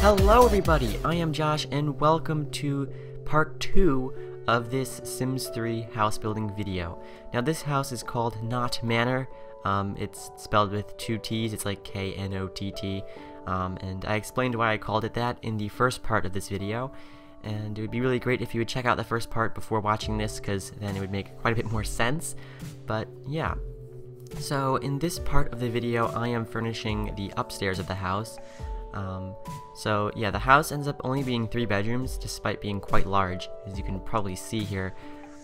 Hello everybody, I am Josh and welcome to part 2 of this Sims 3 house building video. Now this house is called Knott Manor. It's spelled with 2 T's, it's like K-N-O-T-T, and I explained why I called it that in the first part of this video, and it would be really great if you would check out the first part before watching this, because then it would make quite a bit more sense. But yeah, so in this part of the video I am furnishing the upstairs of the house. So yeah, the house ends up only being 3 bedrooms despite being quite large, as you can probably see here.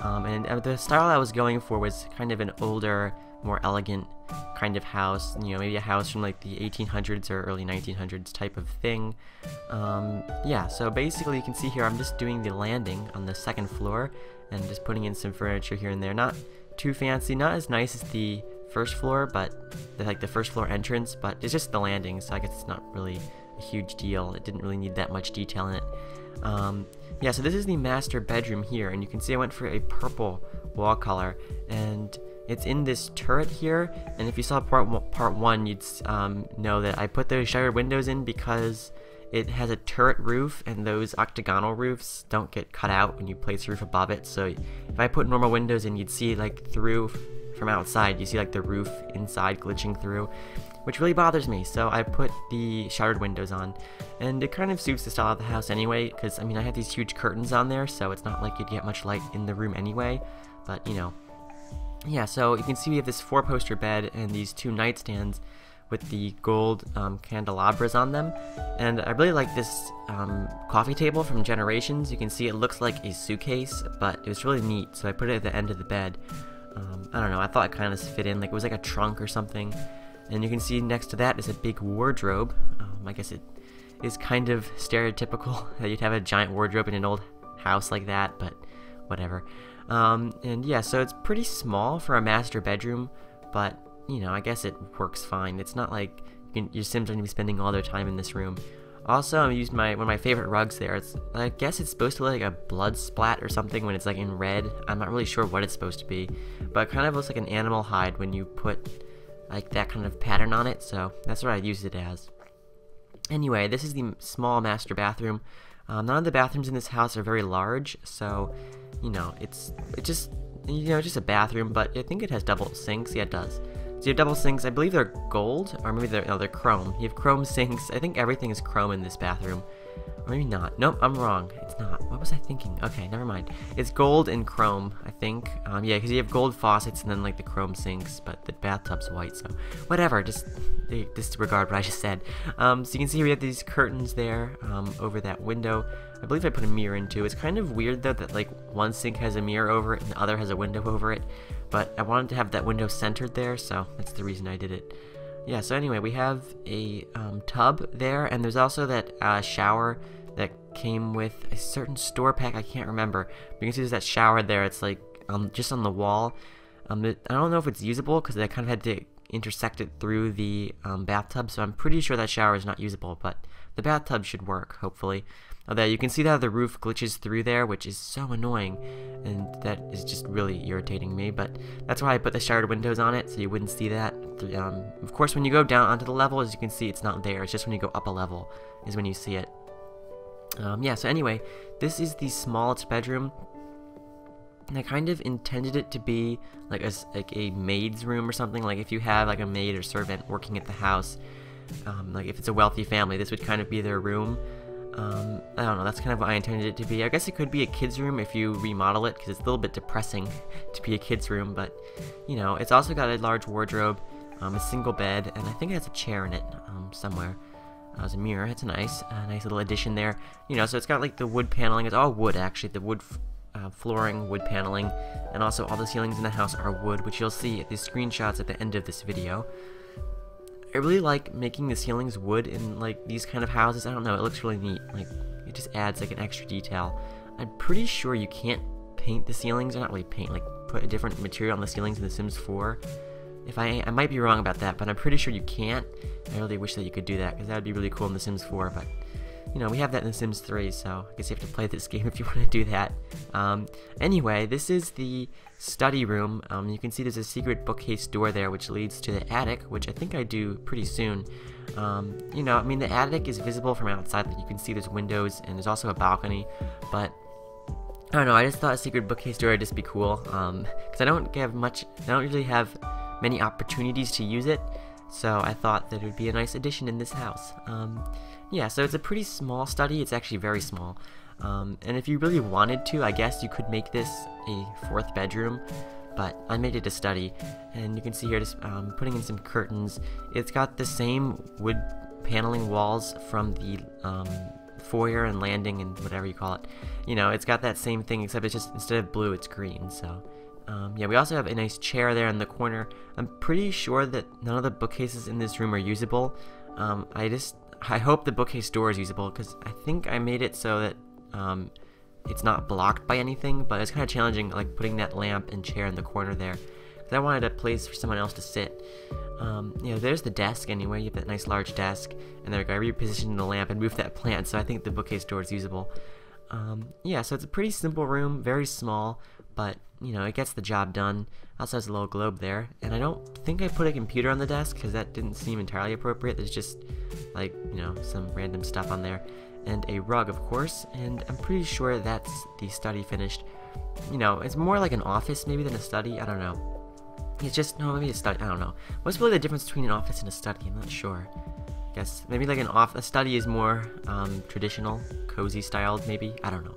And the style I was going for was kind of an older, more elegant kind of house, you know, maybe a house from like the 1800s or early 1900s type of thing. Yeah, so basically you can see here I'm just doing the landing on the 2nd floor and just putting in some furniture here and there. Not too fancy, not as nice as the 1st floor, but like the 1st floor entrance, but it's just the landing, so I guess it's not really a huge deal. It didn't really need that much detail in it. Yeah, so this is the master bedroom here, and you can see I went for a purple wall color, and it's in this turret here. And if you saw part 1, you'd know that I put those shuttered windows in because it has a turret roof, and those octagonal roofs don't get cut out when you place a roof above it. So if I put normal windows in, you'd see like through from outside, you see like the roof inside glitching through, which really bothers me. So I put the shuttered windows on, and it kind of suits the style of the house anyway, because I mean I have these huge curtains on there, so it's not like you'd get much light in the room anyway. But you know, yeah, so you can see we have this 4-poster bed and these 2 nightstands with the gold candelabras on them, and I really like this coffee table from Generations. You can see it looks like a suitcase, but it was really neat, so I put it at the end of the bed. I don't know, I thought it kind of fit in, like it was like a trunk or something. And you can see next to that is a big wardrobe. I guess it is kind of stereotypical that you'd have a giant wardrobe in an old house like that, but whatever. And yeah, so it's pretty small for a master bedroom, but you know, I guess it works fine. It's not like your Sims are going to be spending all their time in this room. Also, I used one of my favorite rugs there. I guess it's supposed to look like a blood splat or something when it's like in red. I'm not really sure what it's supposed to be, but it kind of looks like an animal hide when you put like that kind of pattern on it, so that's what I used it as. Anyway, this is the small master bathroom. None of the bathrooms in this house are very large, so you know, it's just a bathroom, but I think it has double sinks. Yeah, it does. So you have double sinks. I believe they're gold, or maybe they're chrome. You have chrome sinks. I think everything is chrome in this bathroom. Or maybe not. Nope, I'm wrong. It's not. What was I thinking? Okay, never mind. It's gold and chrome, I think. Yeah, because you have gold faucets and then like the chrome sinks, but the bathtub's white, so whatever. Just disregard what I just said. So you can see we have these curtains there over that window. I believe I put a mirror in too. It's kind of weird though that like one sink has a mirror over it and the other has a window over it, but I wanted to have that window centered there, so that's the reason I did it. Yeah, so anyway, we have a tub there, and there's also that shower that came with a certain store pack. I can't remember. But you can see there's that shower there. It's like just on the wall. I don't know if it's usable because I kind of had to intersect it through the bathtub, so I'm pretty sure that shower is not usable, but the bathtub should work, hopefully. Although you can see that the roof glitches through there, which is so annoying, and that is just really irritating me, but that's why I put the shuttered windows on it, so you wouldn't see that. Of course, when you go down onto the level, as you can see, it's not there. It's just when you go up a level is when you see it. Yeah, so anyway, this is the smallest bedroom, and I kind of intended it to be like a maid's room or something. Like if you have like a maid or servant working at the house, like if it's a wealthy family, this would kind of be their room. I don't know, that's kind of what I intended it to be. I guess it could be a kid's room if you remodel it, because it's a little bit depressing to be a kid's room, but you know, it's also got a large wardrobe, a single bed, and I think it has a chair in it somewhere. There's a mirror. It's a nice little addition there. You know, so it's got like the wood paneling. It's all wood actually. The wood flooring, wood paneling, and also all the ceilings in the house are wood, which you'll see at the screenshots at the end of this video. I really like making the ceilings wood in like these kind of houses. I don't know, it looks really neat. Like it just adds like an extra detail. I'm pretty sure you can't paint the ceilings, or not really paint, like put a different material on the ceilings in The Sims 4. If I might be wrong about that, but I'm pretty sure you can't. I really wish that you could do that, because that would be really cool in The Sims 4, but you know, we have that in The Sims 3, so I guess you have to play this game if you want to do that. Anyway, this is the study room. You can see there's a secret bookcase door there which leads to the attic, which I think I do pretty soon. You know, I mean, the attic is visible from outside. You can see there's windows and there's also a balcony, but I don't know, I just thought a secret bookcase door would just be cool, because I don't really have many opportunities to use it, so I thought that it would be a nice addition in this house. Yeah, so it's a pretty small study. It's actually very small, and if you really wanted to, I guess you could make this a 4th bedroom, but I made it a study, and you can see here just putting in some curtains. It's got the same wood paneling walls from the foyer and landing and whatever you call it. You know, it's got that same thing, except it's just, instead of blue, it's green. So yeah, we also have a nice chair there in the corner. I'm pretty sure that none of the bookcases in this room are usable. I hope the bookcase door is usable, because I think I made it so that it's not blocked by anything, but it's kind of challenging, like putting that lamp and chair in the corner there, because I wanted a place for someone else to sit. You know, there's the desk anyway. You have that nice large desk, and there we go. I repositioned the lamp and moved that plant, so I think the bookcase door is usable. Yeah, so it's a pretty simple room, very small, but you know, it gets the job done. Also has a little globe there, and I don't think I put a computer on the desk because that didn't seem entirely appropriate. There's just, like, you know, some random stuff on there, and a rug, of course, and I'm pretty sure that's the study finished. You know, it's more like an office maybe than a study. I don't know. It's just, no, maybe a study. I don't know. What's really the difference between an office and a study? I'm not sure. I guess maybe like a study is more traditional, cozy styled, maybe. I don't know.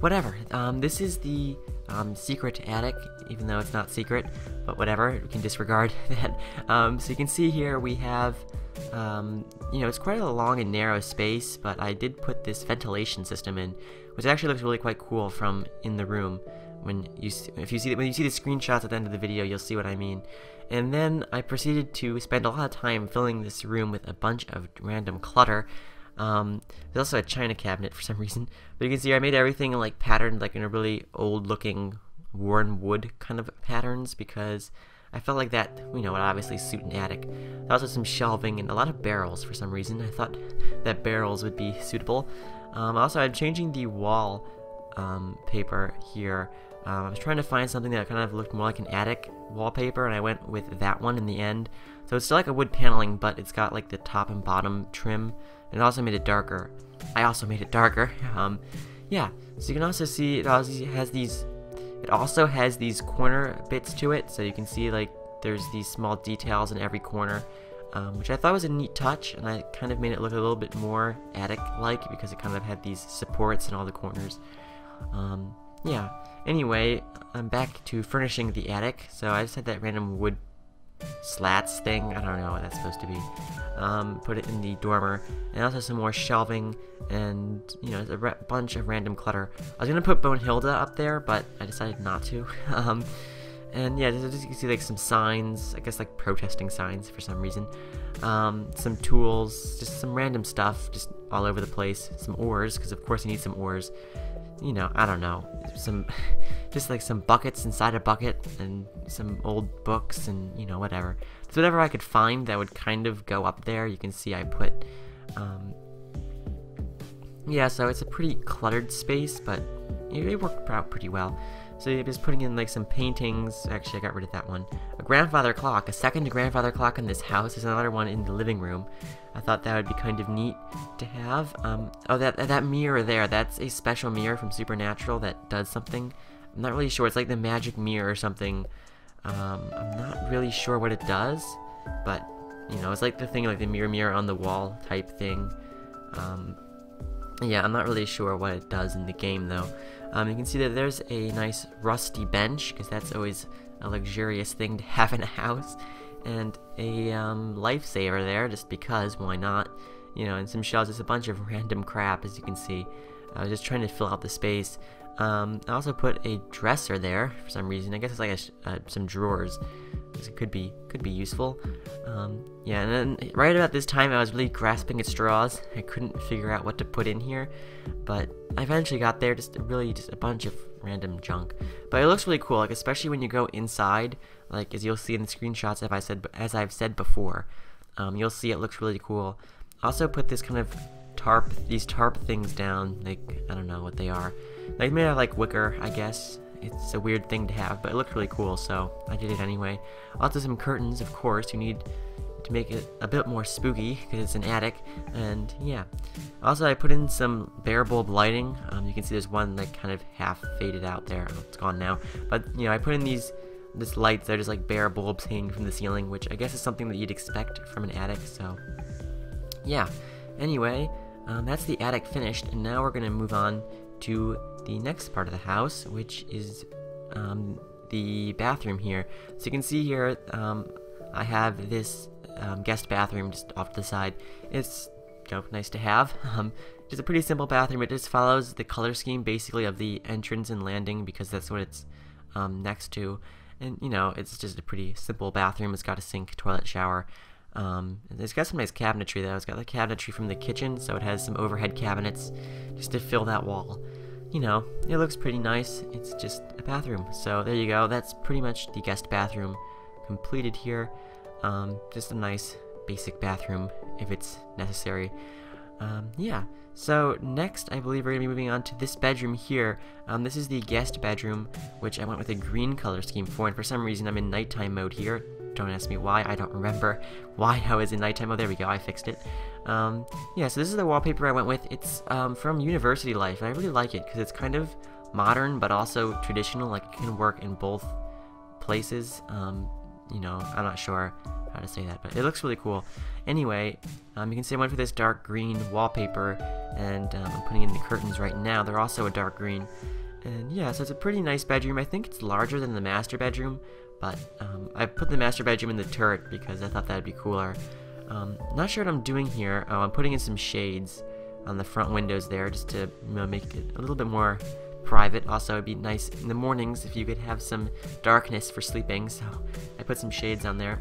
Whatever. This is the secret attic, even though it's not secret, but whatever. We can disregard that. So you can see here we have, you know, it's quite a long and narrow space, but I did put this ventilation system in, which actually looks really quite cool from in the room. When you see the screenshots at the end of the video, you'll see what I mean. And then I proceeded to spend a lot of time filling this room with a bunch of random clutter. There's also a china cabinet for some reason, but you can see I made everything like patterned, like in a really old-looking worn wood kind of patterns, because I felt like that, you know, would obviously suit an attic. There's also some shelving and a lot of barrels for some reason. I thought that barrels would be suitable. Also, I'm changing the wall paper here. I was trying to find something that kind of looked more like an attic wallpaper, and I went with that one in the end. So it's still like a wood paneling, but it's got like the top and bottom trim, and it also made it darker. I also made it darker. Yeah, so you can also see it also has these corner bits to it, so you can see like there's these small details in every corner, which I thought was a neat touch, and I kind of made it look a little bit more attic-like because it kind of had these supports in all the corners. Yeah, anyway, I'm back to furnishing the attic. So I just had that random wood slats thing, I don't know what that's supposed to be, put it in the dormer, and also some more shelving, and, you know, a bunch of random clutter. I was gonna put Bonehilda up there, but I decided not to. And yeah, just you can see like some signs, I guess like protesting signs for some reason, some tools, just some random stuff just all over the place, some oars, because of course you need some oars. You know, I don't know, just like some buckets inside a bucket, and some old books, and, you know, whatever. So whatever I could find that would kind of go up there. You can see I put, yeah, so it's a pretty cluttered space, but it worked out pretty well. So you're just putting in like some paintings. Actually, I got rid of that one. A grandfather clock, a second grandfather clock in this house. There's another one in the living room. I thought that would be kind of neat to have. Oh, that mirror there, that's a special mirror from Supernatural that does something. I'm not really sure. It's like the magic mirror or something. I'm not really sure what it does, but, you know, it's like the thing, like the mirror on the wall type thing. Yeah, I'm not really sure what it does in the game, though. You can see that there's a nice rusty bench, because that's always a luxurious thing to have in a house. And a lifesaver there, just because, why not? You know, and some shelves, just a bunch of random crap, as you can see. I was just trying to fill out the space. I also put a dresser there for some reason. I guess it's like some drawers. It could be useful. Yeah, and then right about this time, I was really grasping at straws. I couldn't figure out what to put in here, but I eventually got there. Just a bunch of random junk. But it looks really cool, like especially when you go inside. Like, as you'll see in the screenshots, as I've said before, you'll see it looks really cool. Also put this kind of these tarp things down. Like, I don't know what they are. Like made out of like wicker, I guess. It's a weird thing to have, but it looked really cool, so I did it anyway. Also some curtains, of course. You need to make it a bit more spooky because it's an attic, and yeah. Also, I put in some bare bulb lighting. You can see there's one like kind of half faded out there. Oh, it's gone now. But you know, I put in this lights that are just like bare bulbs hanging from the ceiling, which I guess is something that you'd expect from an attic. So yeah. Anyway, that's the attic finished, and now we're gonna move on to the next part of the house, which is the bathroom here. So you can see here, I have this guest bathroom just off to the side. It's nice to have. It's a pretty simple bathroom. It just follows the color scheme basically of the entrance and landing because that's what it's next to. And you know, it's just a pretty simple bathroom. It's got a sink, toilet, shower. It's got some nice cabinetry though. It's got the cabinetry from the kitchen, so it has some overhead cabinets just to fill that wall. You know, it looks pretty nice. It's just a bathroom. So there you go. That's pretty much the guest bathroom completed here. Just a nice basic bathroom if it's necessary. Yeah. So next, I believe we're going to be moving on to this bedroom here. This is the guest bedroom, which I went with a green color scheme for, and for some reason I'm in nighttime mode here. Don't ask me why. I don't remember why I was in nighttime mode. There we go. I fixed it. Yeah, so this is the wallpaper I went with. It's from University Life, and I really like it because it's kind of modern but also traditional. Like, it can work in both places. You know, I'm not sure how to say that, but it looks really cool. Anyway, you can see I went for this dark green wallpaper, and I'm putting in the curtains right now. They're also a dark green. And yeah, so it's a pretty nice bedroom. I think it's larger than the master bedroom, but I put the master bedroom in the turret because I thought that'd be cooler. Not sure what I'm doing here. I'm putting in some shades on the front windows there just to make it a little bit more private. Also, it'd be nice in the mornings if you could have some darkness for sleeping, so I put some shades on there.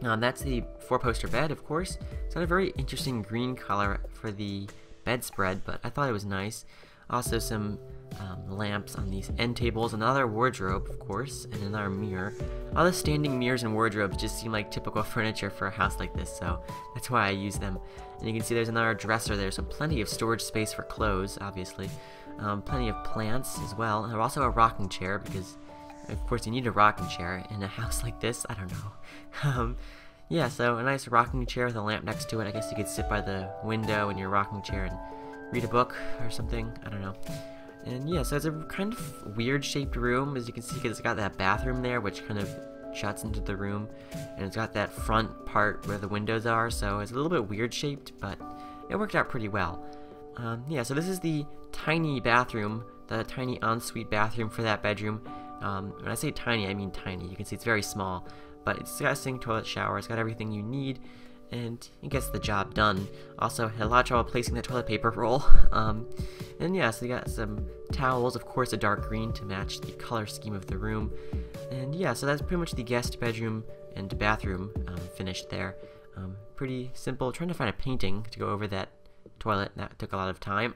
That's the 4-poster bed, of course. It's got a very interesting green color for the bedspread, but I thought it was nice. Also some lamps on these end tables, another wardrobe, of course, and another mirror. All the standing mirrors and wardrobes just seem like typical furniture for a house like this, so that's why I use them. And you can see there's another dresser there, so plenty of storage space for clothes, obviously. Plenty of plants as well, and also a rocking chair, because of course you need a rocking chair in a house like this. I don't know. Yeah, so a nice rocking chair with a lamp next to it. I guess you could sit by the window in your rocking chair and read a book or something. I don't know. And yeah, so it's a kind of weird shaped room, as you can see, because it's got that bathroom there, which kind of shuts into the room, and it's got that front part where the windows are, so it's a little bit weird shaped, but it worked out pretty well. Yeah, so this is the tiny bathroom, the tiny ensuite bathroom for that bedroom. When I say tiny, I mean tiny. You can see it's very small, but it's got a sink, toilet, shower. It's got everything you need, and it gets the job done. Also, had a lot of trouble placing the toilet paper roll. And yeah, so you got some towels, of course, a dark green to match the color scheme of the room. And yeah, so that's pretty much the guest bedroom and bathroom finished there. Pretty simple. Trying to find a painting to go over that toilet. That took a lot of time.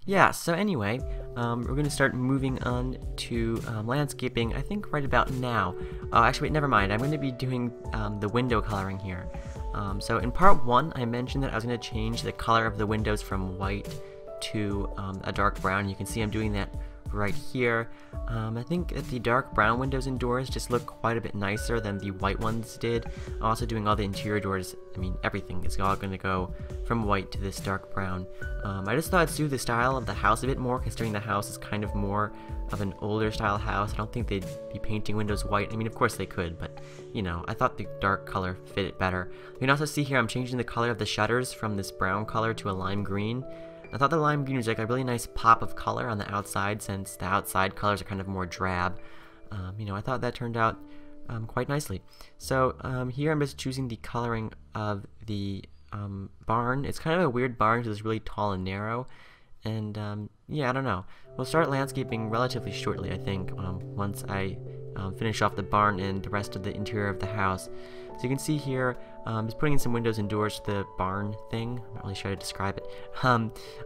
Yeah, so anyway, we're going to start moving on to landscaping, I think right about now. Actually, wait, never mind. I'm going to be doing the window coloring here. So in part 1, I mentioned that I was going to change the color of the windows from white to a dark brown. You can see I'm doing that right here. I think that the dark brown windows and doors just look quite a bit nicer than the white ones did. I'm also doing all the interior doors. I mean, everything is all going to go from white to this dark brown. I just thought I'd suit the style of the house a bit more, considering the house is kind of more of an older style house. I don't think they'd be painting windows white. I mean, of course they could, but you know, I thought the dark color fit it better. You can also see here I'm changing the color of the shutters from this brown color to a lime green. I thought the lime green was like a really nice pop of color on the outside, since the outside colors are kind of more drab. You know, I thought that turned out quite nicely. So here I'm just choosing the coloring of the barn. It's kind of a weird barn because it's really tall and narrow. And yeah, I don't know. We'll start landscaping relatively shortly, I think, once I finish off the barn and the rest of the interior of the house. So you can see here, just putting in some windows and doors to the barn thing. I'm not really sure how to describe it.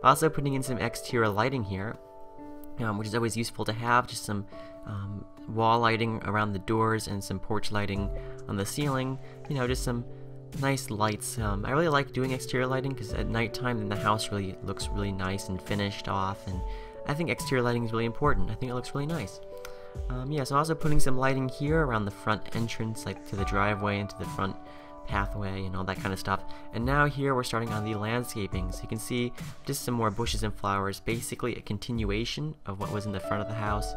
Also putting in some exterior lighting here, which is always useful to have. Just some wall lighting around the doors and some porch lighting on the ceiling. You know, just some nice lights. I really like doing exterior lighting because at nighttime then the house really looks really nice and finished off, and I think exterior lighting is really important. I think it looks really nice. Yeah, so I'm also putting some lighting here around the front entrance, like to the driveway and to the front pathway and all that kind of stuff. And now here we're starting on the landscaping, so you can see just some more bushes and flowers, basically a continuation of what was in the front of the house,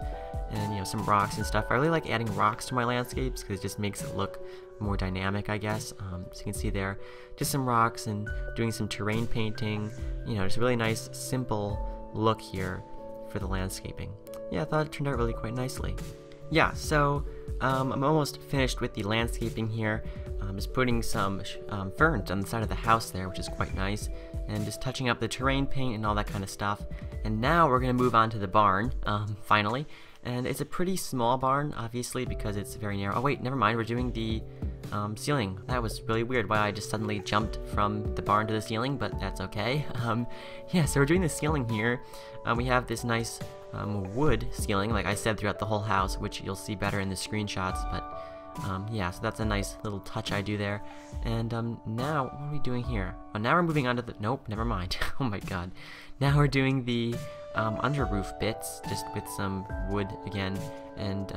and you know, some rocks and stuff. I really like adding rocks to my landscapes because it just makes it look more dynamic, I guess. So you can see there just some rocks and doing some terrain painting, you know, just a really nice simple look here for the landscaping. Yeah, I thought it turned out really quite nicely. Yeah, so I'm almost finished with the landscaping here. I'm just putting some ferns on the side of the house there, which is quite nice, and just touching up the terrain paint and all that kind of stuff. And now we're going to move on to the barn, finally. And it's a pretty small barn, obviously, because it's very narrow. Oh wait, never mind, we're doing the ceiling. That was really weird why I just suddenly jumped from the barn to the ceiling, but that's okay. Yeah, so we're doing the ceiling here. We have this nice wood ceiling, like I said, throughout the whole house, which you'll see better in the screenshots, but yeah, so that's a nice little touch I do there. And now, what are we doing here? Oh, now we're moving on to the, nope, never mind. Oh my god. Now we're doing the under roof bits, just with some wood again, and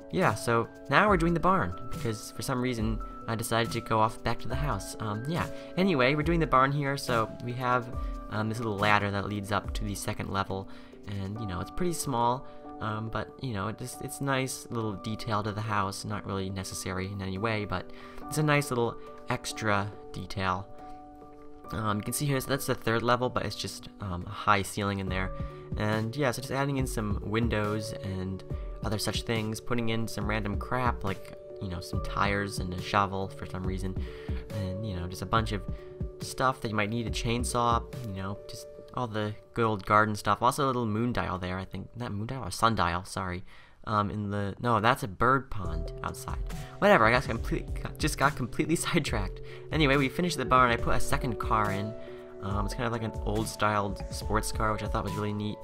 yeah, so now we're doing the barn, because for some reason I decided to go off back to the house. Yeah, anyway, we're doing the barn here, so we have this little ladder that leads up to the second level, and you know, it's pretty small, but you know, it's nice little detail to the house, not really necessary in any way, but it's a nice little extra detail. You can see here, so that's the third level, but it's just a high ceiling in there. And yeah, so just adding in some windows and other such things, putting in some random crap, like, you know, some tires and a shovel for some reason, and, you know, just a bunch of stuff that you might need, a chainsaw, you know, just all the good old garden stuff. Also a little moon dial there, I think. Not moon dial, or sundial, sorry. No, that's a bird pond outside. Whatever, I just got completely sidetracked. Anyway, we finished the barn. I put a second car in. It's kind of like an old-styled sports car, which I thought was really neat.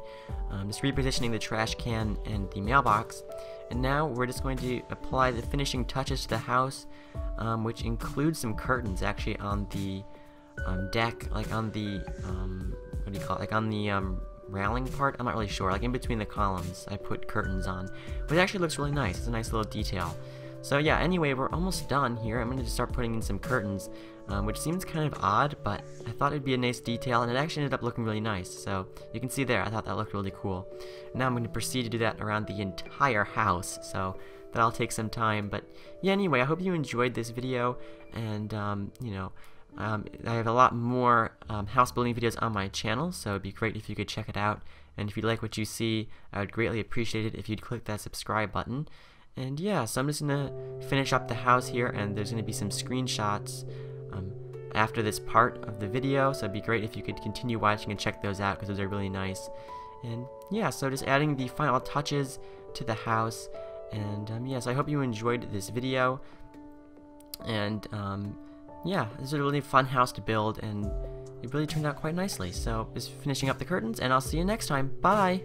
Just repositioning the trash can and the mailbox. And now we're just going to apply the finishing touches to the house, which includes some curtains actually on the deck, like on the, what do you call it, like on the railing part. I'm not really sure, like in between the columns I put curtains on, but it actually looks really nice. It's a nice little detail. So yeah, anyway, we're almost done here. I'm going to just start putting in some curtains, which seems kind of odd, but I thought it'd be a nice detail, and it actually ended up looking really nice. So you can see there, I thought that looked really cool. Now I'm going to proceed to do that around the entire house, so that'll take some time. But yeah, anyway, I hope you enjoyed this video, and you know, I have a lot more house building videos on my channel, so it'd be great if you could check it out. And if you like what you see, I would greatly appreciate it if you'd click that subscribe button. And yeah, so I'm just gonna finish up the house here, and there's gonna be some screenshots after this part of the video, so it'd be great if you could continue watching and check those out, because those are really nice. And yeah, so just adding the final touches to the house. And yeah, so I hope you enjoyed this video. And yeah, this is a really fun house to build, and it really turned out quite nicely. So just finishing up the curtains, and I'll see you next time. Bye!